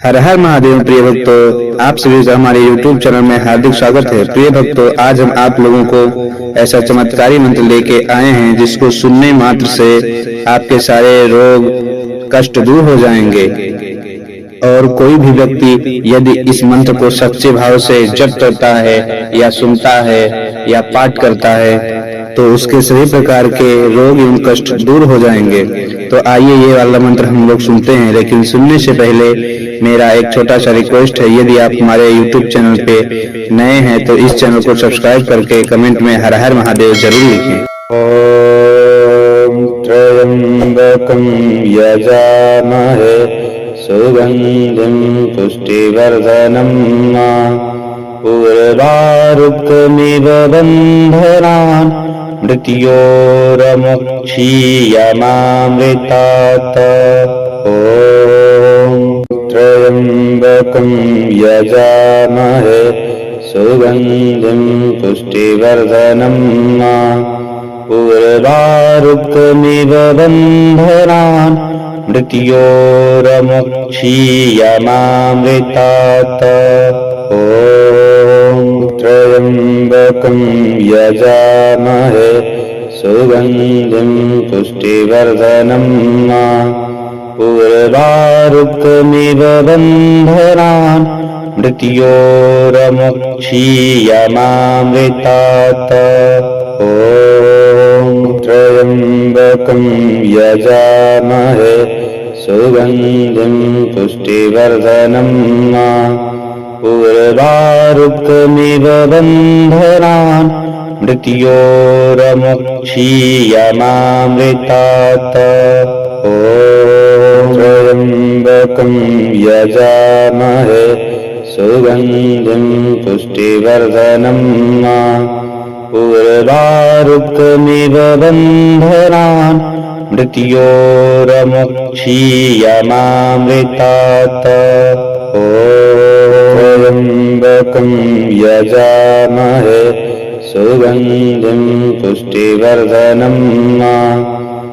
हर हर महादेव। प्रिय भक्तों, आप सभी का हमारे YouTube चैनल में हार्दिक स्वागत है। प्रिय भक्तों, आज हम आप लोगों को ऐसा चमत्कारी मंत्र लेके आए हैं जिसको सुनने मात्र से आपके सारे रोग कष्ट दूर हो जाएंगे। और कोई भी व्यक्ति यदि इस मंत्र को सच्चे भाव से जप करता है या सुनता है या पाठ करता है तो उसके सभी प्रकार के रोग एवं कष्ट दूर हो जाएंगे। तो आइए ये वाला मंत्र हम लोग सुनते हैं, लेकिन सुनने से पहले मेरा एक छोटा सा रिक्वेस्ट है, यदि आप हमारे YouTube चैनल पे नए हैं तो इस चैनल को सब्सक्राइब करके कमेंट में हर हर महादेव जरूर लिखें। ओम त्र्यंबकं यजामहे सुगंधिं पुष्टिवर्धनं उर्वारुकमिव बन्धनान् मृत्योर्मुक्षीयमामृतात्। ॐ त्र्यंबकं यजामहे सुगंधिं पुष्टिवर्धनं उर्वारुकमिव बन्धनान् मृत्योर्मुक्षीयमामृतात्। ॐ त्र्यंबकं यजामहे सुगंधिं पुष्टिवर्धनं उर्वारुकमिव बन्धनान् मृत्योर्मुक्षीयमामृतात्। ॐ त्र्यंबकं यजामहे सुगंधिं पुष्टिवर्धनं उर्वारुकमिव बन्धनान् मृत्योर्मुक्षीयमामृतात्। ॐ त्र्यंबकं यजामहे सुगंधिं पुष्टिवर्धनं उर्वारुकमिव बन्धनान् मृत्योर्मुक्षीयमामृतात्। ॐ त्र्यंबकं यजामहे सुगंधिं पुष्टिवर्धनं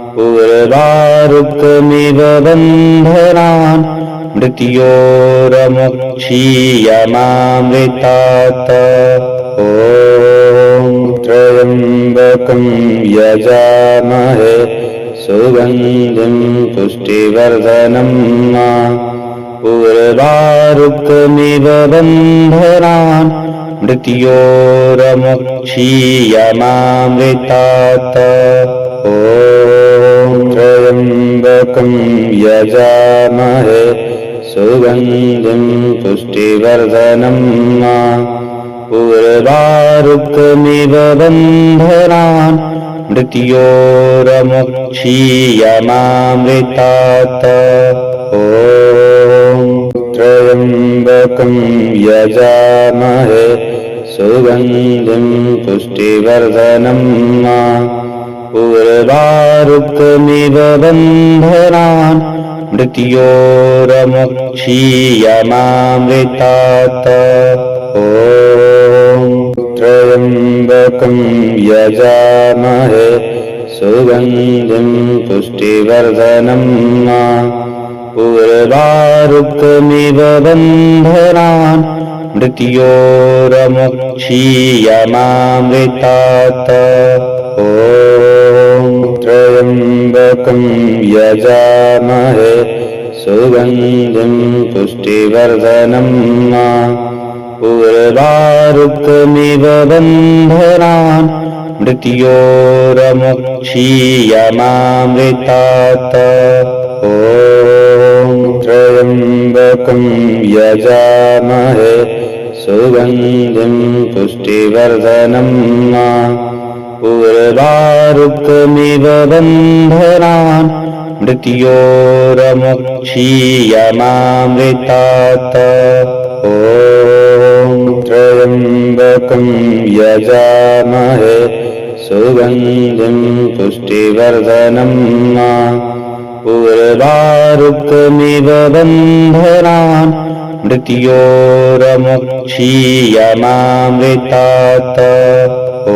उर्वारुकमिव बन्धनान् मृत्योर्मुक्षीयमामृतात्। ॐ त्र्यंबकं यजामहे सुगंधिं पुष्टिवर्धनं उर्वारुकमिव बन्धनान् मृत्योर्मुक्षीयमामृतात्। ॐ त्र्यंबकं यजामहे सुगंधिं पुष्टिवर्धनं उर्वारुकमिव बन्धनान् मृत्योर्मुक्षीयमामृतात्। ॐ त्र्यंबकं यजामहे सुगंधिं पुष्टिवर्धनं उर्वारुकमिव बन्धनान् मृत्योर्मुक्षीयमामृतात्। ॐ त्र्यंबकं यजामहे सुगंधिं पुष्टिवर्धनं उर्वारुकमिव बन्धनान् मृत्योर्मुक्षीयमामृतात्। ॐ त्र्यंबकं यजामहे सुगंधिं पुष्टिवर्धनं उर्वारुकमिव बन्धनान् मृत्योर्मुक्षीयमामृतात्। ॐ त्र्यंबकं यजामहे सुगंधिं पुष्टिवर्धनं उर्वारुकमिव बन्धनान् मृत्योर्मुक्षीयमामृतात्। ॐ त्र्यंबकं यजामहे सुगंधिं पुष्टिवर्धनं उर्वारुकमिव बन्धनान् मृत्योर्मुक्षीयमामृतात्। ॐ